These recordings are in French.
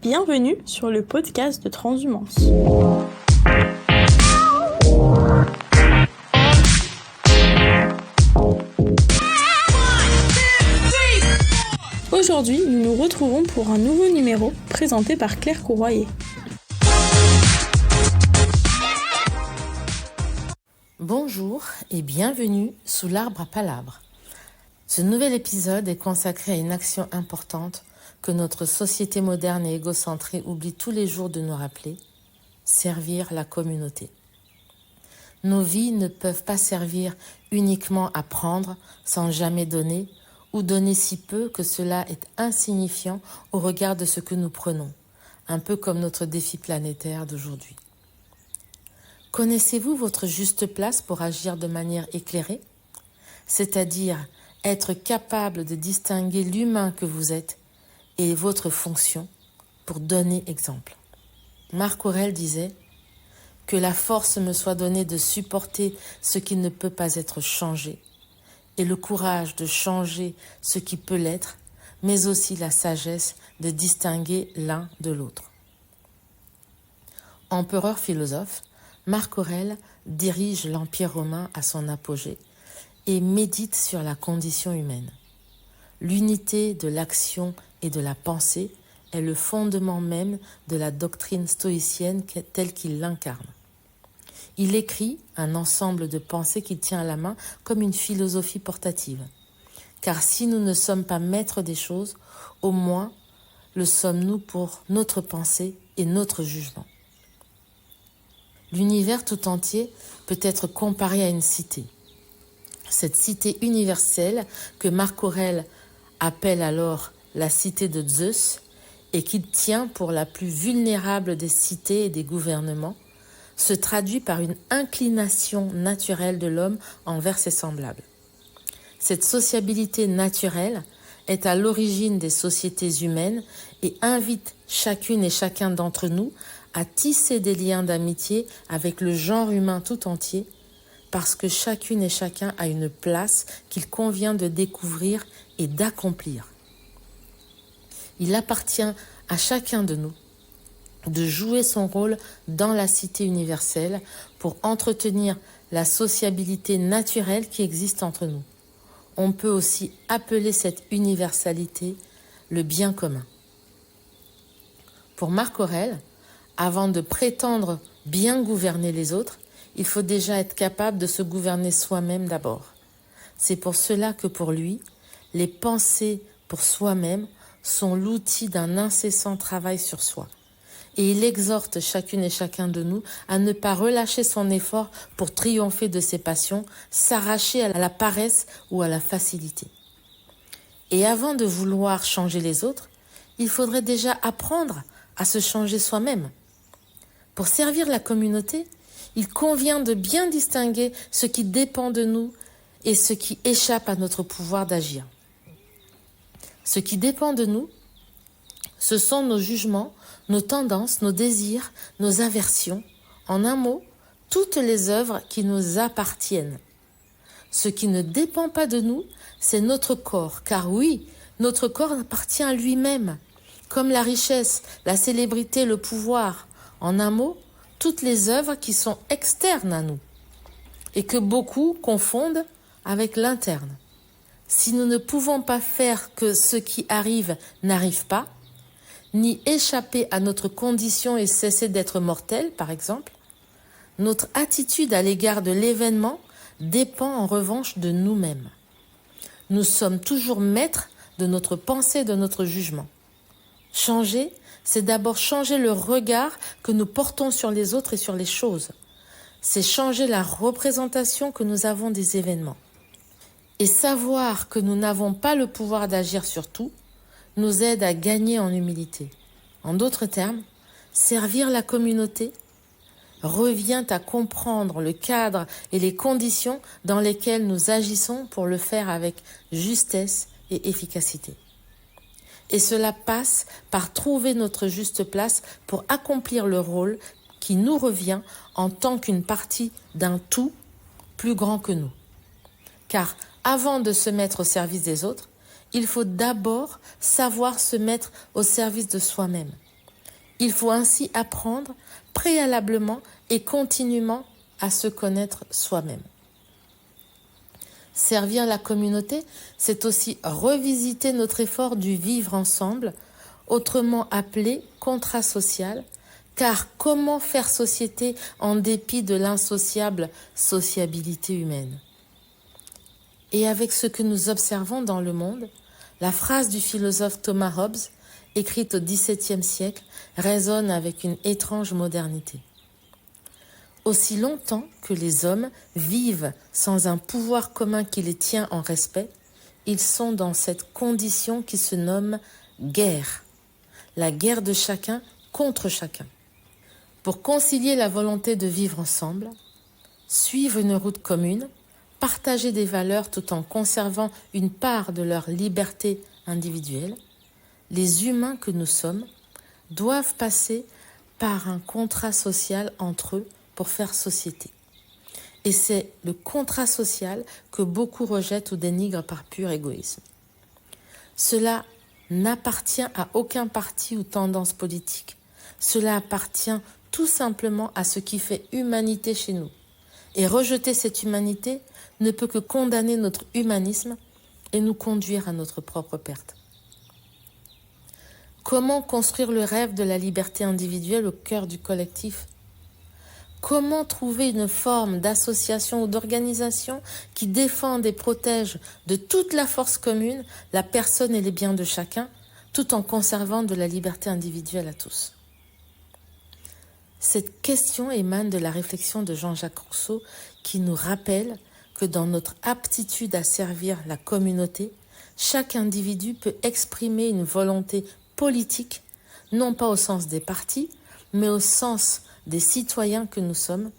Bienvenue sur le podcast de Transhumance. Aujourd'hui, nous nous retrouvons pour un nouveau numéro présenté par Claire Courroyer. Bonjour et bienvenue sous l'arbre à palabres. Ce nouvel épisode est consacré à une action importante que notre société moderne et égocentrée oublie tous les jours de nous rappeler, servir la communauté. Nos vies ne peuvent pas servir uniquement à prendre sans jamais donner, ou donner si peu que cela est insignifiant au regard de ce que nous prenons, un peu comme notre défi planétaire d'aujourd'hui. Connaissez-vous votre juste place pour agir de manière éclairée ? C'est-à-dire être capable de distinguer l'humain que vous êtes et votre fonction pour donner exemple. Marc Aurèle disait « Que la force me soit donnée de supporter ce qui ne peut pas être changé et le courage de changer ce qui peut l'être, mais aussi la sagesse de distinguer l'un de l'autre. » Empereur philosophe, Marc Aurèle dirige l'Empire romain à son apogée et médite sur la condition humaine. L'unité de l'action et de la pensée est le fondement même de la doctrine stoïcienne telle qu'il l'incarne. Il écrit un ensemble de pensées qu'il tient à la main comme une philosophie portative. Car si nous ne sommes pas maîtres des choses, au moins le sommes-nous pour notre pensée et notre jugement. L'univers tout entier peut être comparé à une cité. Cette cité universelle que Marc Aurèle appelle alors la cité de Zeus et qu'il tient pour la plus vulnérable des cités et des gouvernements, se traduit par une inclination naturelle de l'homme envers ses semblables. Cette sociabilité naturelle est à l'origine des sociétés humaines et invite chacune et chacun d'entre nous à tisser des liens d'amitié avec le genre humain tout entier, parce que chacune et chacun a une place qu'il convient de découvrir et d'accomplir. Il appartient à chacun de nous de jouer son rôle dans la cité universelle pour entretenir la sociabilité naturelle qui existe entre nous. On peut aussi appeler cette universalité le bien commun. Pour Marc Aurèle, avant de prétendre bien gouverner les autres, il faut déjà être capable de se gouverner soi-même d'abord. C'est pour cela que pour lui, les pensées pour soi-même sont l'outil d'un incessant travail sur soi. Et il exhorte chacune et chacun de nous à ne pas relâcher son effort pour triompher de ses passions, s'arracher à la paresse ou à la facilité. Et avant de vouloir changer les autres, il faudrait déjà apprendre à se changer soi-même. Pour servir la communauté, il convient de bien distinguer ce qui dépend de nous et ce qui échappe à notre pouvoir d'agir. Ce qui dépend de nous, ce sont nos jugements, nos tendances, nos désirs, nos aversions, en un mot, toutes les œuvres qui nous appartiennent. Ce qui ne dépend pas de nous, c'est notre corps, car oui, notre corps appartient à lui-même, comme la richesse, la célébrité, le pouvoir. En un mot, toutes les œuvres qui sont externes à nous et que beaucoup confondent avec l'interne. Si nous ne pouvons pas faire que ce qui arrive n'arrive pas, ni échapper à notre condition et cesser d'être mortel, par exemple, notre attitude à l'égard de l'événement dépend en revanche de nous-mêmes. Nous sommes toujours maîtres de notre pensée, de notre jugement. Changer, c'est d'abord changer le regard que nous portons sur les autres et sur les choses. C'est changer la représentation que nous avons des événements. Et savoir que nous n'avons pas le pouvoir d'agir sur tout nous aide à gagner en humilité. En d'autres termes, servir la communauté revient à comprendre le cadre et les conditions dans lesquelles nous agissons pour le faire avec justesse et efficacité. Et cela passe par trouver notre juste place pour accomplir le rôle qui nous revient en tant qu'une partie d'un tout plus grand que nous. Car avant de se mettre au service des autres, il faut d'abord savoir se mettre au service de soi-même. Il faut ainsi apprendre préalablement et continuellement à se connaître soi-même. Servir la communauté, c'est aussi revisiter notre effort du vivre ensemble, autrement appelé contrat social, car comment faire société en dépit de l'insociable sociabilité humaine? Et avec ce que nous observons dans le monde, la phrase du philosophe Thomas Hobbes, écrite au XVIIe siècle, résonne avec une étrange modernité. Aussi longtemps que les hommes vivent sans un pouvoir commun qui les tient en respect, ils sont dans cette condition qui se nomme guerre, la guerre de chacun contre chacun. Pour concilier la volonté de vivre ensemble, suivre une route commune, partager des valeurs tout en conservant une part de leur liberté individuelle, les humains que nous sommes doivent passer par un contrat social entre eux pour faire société. Et c'est le contrat social que beaucoup rejettent ou dénigrent par pur égoïsme. Cela n'appartient à aucun parti ou tendance politique. Cela appartient tout simplement à ce qui fait humanité chez nous. Et rejeter cette humanité ne peut que condamner notre humanisme et nous conduire à notre propre perte. Comment construire le rêve de la liberté individuelle au cœur du collectif ? Comment trouver une forme d'association ou d'organisation qui défende et protège de toute la force commune la personne et les biens de chacun, tout en conservant de la liberté individuelle à tous ? Cette question émane de la réflexion de Jean-Jacques Rousseau qui nous rappelle que dans notre aptitude à servir la communauté, chaque individu peut exprimer une volonté politique, non pas au sens des partis, mais au sens des citoyens que nous sommes.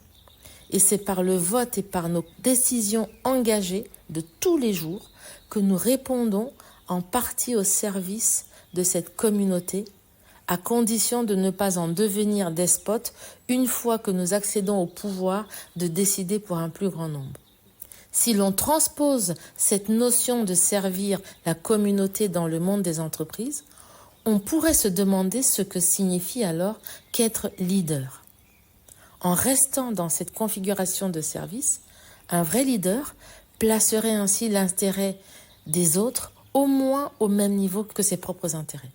Et c'est par le vote et par nos décisions engagées de tous les jours que nous répondons en partie au service de cette communauté, à condition de ne pas en devenir despote une fois que nous accédons au pouvoir de décider pour un plus grand nombre. Si l'on transpose cette notion de servir la communauté dans le monde des entreprises, on pourrait se demander ce que signifie alors qu'être leader. En restant dans cette configuration de service, un vrai leader placerait ainsi l'intérêt des autres au moins au même niveau que ses propres intérêts.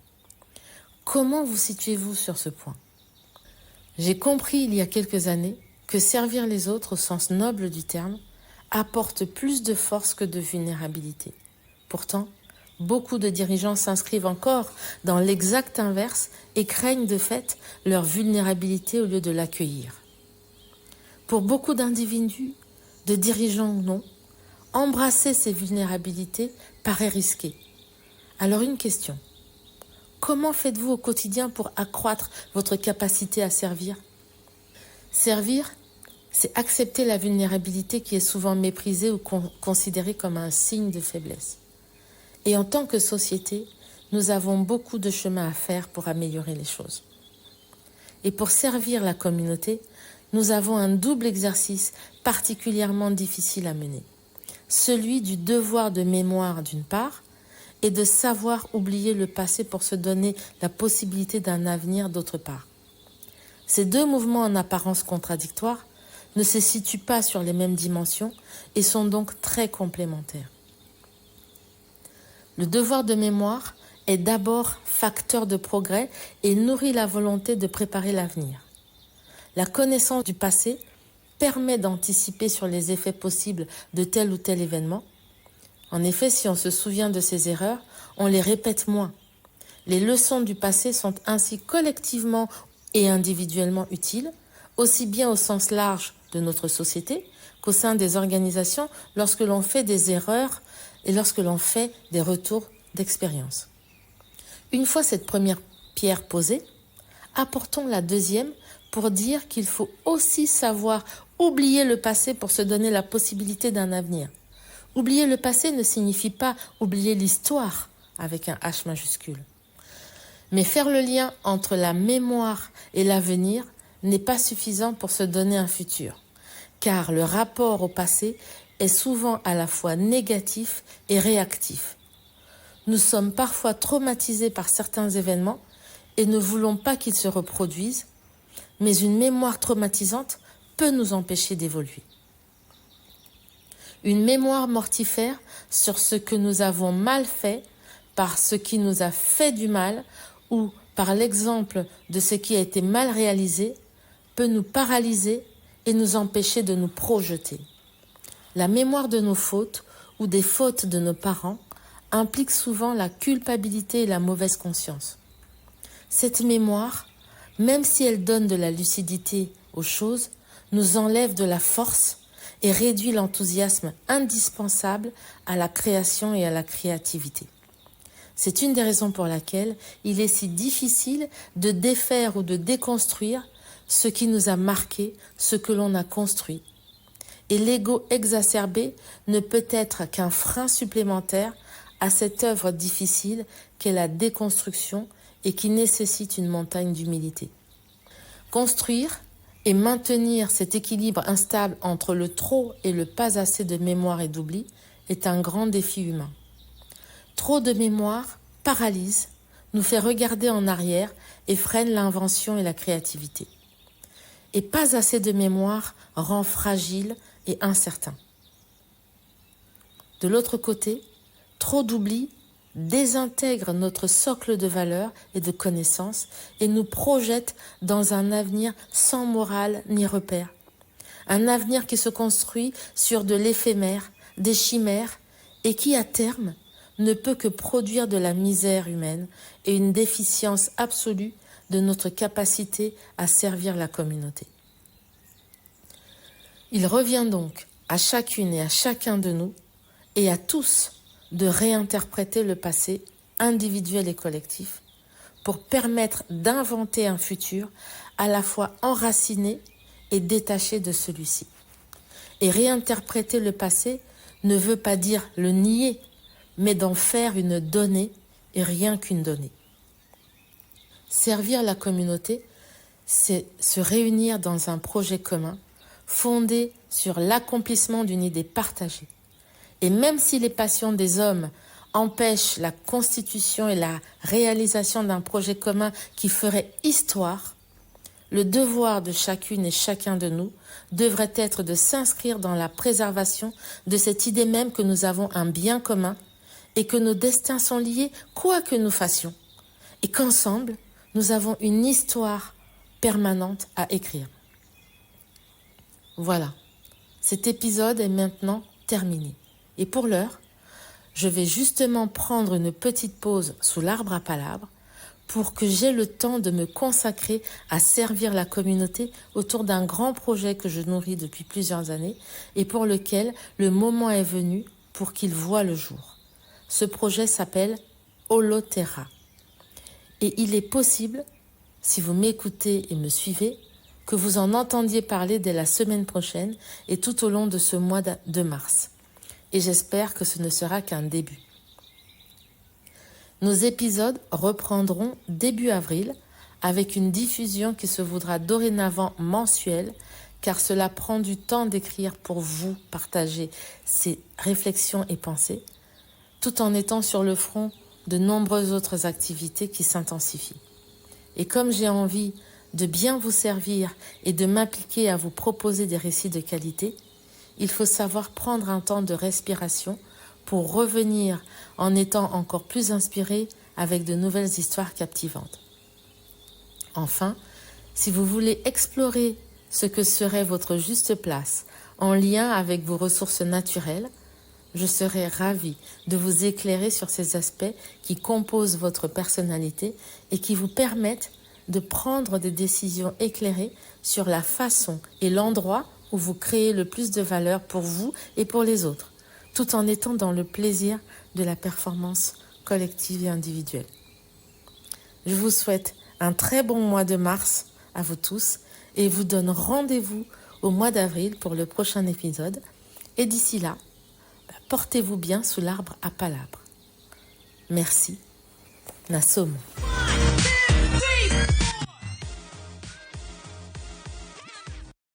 Comment vous situez-vous sur ce point ? J'ai compris il y a quelques années que servir les autres au sens noble du terme apporte plus de force que de vulnérabilité. Pourtant, beaucoup de dirigeants s'inscrivent encore dans l'exact inverse et craignent de fait leur vulnérabilité au lieu de l'accueillir. Pour beaucoup d'individus, de dirigeants ou non, embrasser ces vulnérabilités paraît risqué. Alors une question. Comment faites-vous au quotidien pour accroître votre capacité à servir ? Servir, c'est accepter la vulnérabilité qui est souvent méprisée ou considérée comme un signe de faiblesse. Et en tant que société, nous avons beaucoup de chemin à faire pour améliorer les choses. Et pour servir la communauté, nous avons un double exercice particulièrement difficile à mener. Celui du devoir de mémoire d'une part, et de savoir oublier le passé pour se donner la possibilité d'un avenir d'autre part. Ces deux mouvements en apparence contradictoires ne se situent pas sur les mêmes dimensions et sont donc très complémentaires. Le devoir de mémoire est d'abord facteur de progrès et nourrit la volonté de préparer l'avenir. La connaissance du passé permet d'anticiper sur les effets possibles de tel ou tel événement. En effet, si on se souvient de ses erreurs, on les répète moins. Les leçons du passé sont ainsi collectivement et individuellement utiles, aussi bien au sens large de notre société qu'au sein des organisations lorsque l'on fait des erreurs et lorsque l'on fait des retours d'expérience. Une fois cette première pierre posée, apportons la deuxième pour dire qu'il faut aussi savoir oublier le passé pour se donner la possibilité d'un avenir. Oublier le passé ne signifie pas oublier l'histoire avec un H majuscule. Mais faire le lien entre la mémoire et l'avenir n'est pas suffisant pour se donner un futur, car le rapport au passé est souvent à la fois négatif et réactif. Nous sommes parfois traumatisés par certains événements et ne voulons pas qu'ils se reproduisent, mais une mémoire traumatisante peut nous empêcher d'évoluer. Une mémoire mortifère sur ce que nous avons mal fait, par ce qui nous a fait du mal ou par l'exemple de ce qui a été mal réalisé, peut nous paralyser et nous empêcher de nous projeter. La mémoire de nos fautes ou des fautes de nos parents implique souvent la culpabilité et la mauvaise conscience. Cette mémoire, même si elle donne de la lucidité aux choses, nous enlève de la force et réduit l'enthousiasme indispensable à la création et à la créativité. C'est une des raisons pour laquelle il est si difficile de défaire ou de déconstruire ce qui nous a marqué, ce que l'on a construit. Et l'ego exacerbé ne peut être qu'un frein supplémentaire à cette œuvre difficile qu'est la déconstruction et qui nécessite une montagne d'humilité. Construire et maintenir cet équilibre instable entre le trop et le pas assez de mémoire et d'oubli est un grand défi humain. Trop de mémoire paralyse, nous fait regarder en arrière et freine l'invention et la créativité. Et pas assez de mémoire rend fragile et incertain. De l'autre côté, trop d'oubli désintègre notre socle de valeurs et de connaissances et nous projette dans un avenir sans morale ni repère. Un avenir qui se construit sur de l'éphémère, des chimères et qui, à terme, ne peut que produire de la misère humaine et une déficience absolue de notre capacité à servir la communauté. Il revient donc à chacune et à chacun de nous et à tous de réinterpréter le passé individuel et collectif pour permettre d'inventer un futur à la fois enraciné et détaché de celui-ci. Et réinterpréter le passé ne veut pas dire le nier, mais d'en faire une donnée et rien qu'une donnée. Servir la communauté, c'est se réunir dans un projet commun fondé sur l'accomplissement d'une idée partagée. Et même si les passions des hommes empêchent la constitution et la réalisation d'un projet commun qui ferait histoire, le devoir de chacune et chacun de nous devrait être de s'inscrire dans la préservation de cette idée même que nous avons un bien commun et que nos destins sont liés quoi que nous fassions et qu'ensemble, nous avons une histoire permanente à écrire. Voilà, cet épisode est maintenant terminé. Et pour l'heure, je vais justement prendre une petite pause sous l'arbre à palabres pour que j'aie le temps de me consacrer à servir la communauté autour d'un grand projet que je nourris depuis plusieurs années et pour lequel le moment est venu pour qu'il voie le jour. Ce projet s'appelle Holoterra. Et il est possible, si vous m'écoutez et me suivez, que vous en entendiez parler dès la semaine prochaine et tout au long de ce mois de mars. Et j'espère que ce ne sera qu'un début. Nos épisodes reprendront début avril avec une diffusion qui se voudra dorénavant mensuelle car cela prend du temps d'écrire pour vous partager ces réflexions et pensées tout en étant sur le front de nombreuses autres activités qui s'intensifient. Et comme j'ai envie de bien vous servir et de m'impliquer à vous proposer des récits de qualité, il faut savoir prendre un temps de respiration pour revenir en étant encore plus inspiré avec de nouvelles histoires captivantes. Enfin, si vous voulez explorer ce que serait votre juste place en lien avec vos ressources naturelles, je serai ravie de vous éclairer sur ces aspects qui composent votre personnalité et qui vous permettent de prendre des décisions éclairées sur la façon et l'endroit où vous créez le plus de valeur pour vous et pour les autres, tout en étant dans le plaisir de la performance collective et individuelle. Je vous souhaite un très bon mois de mars à vous tous et vous donne rendez-vous au mois d'avril pour le prochain épisode. Et d'ici là, portez-vous bien sous l'arbre à palabres. Merci. Nasomo.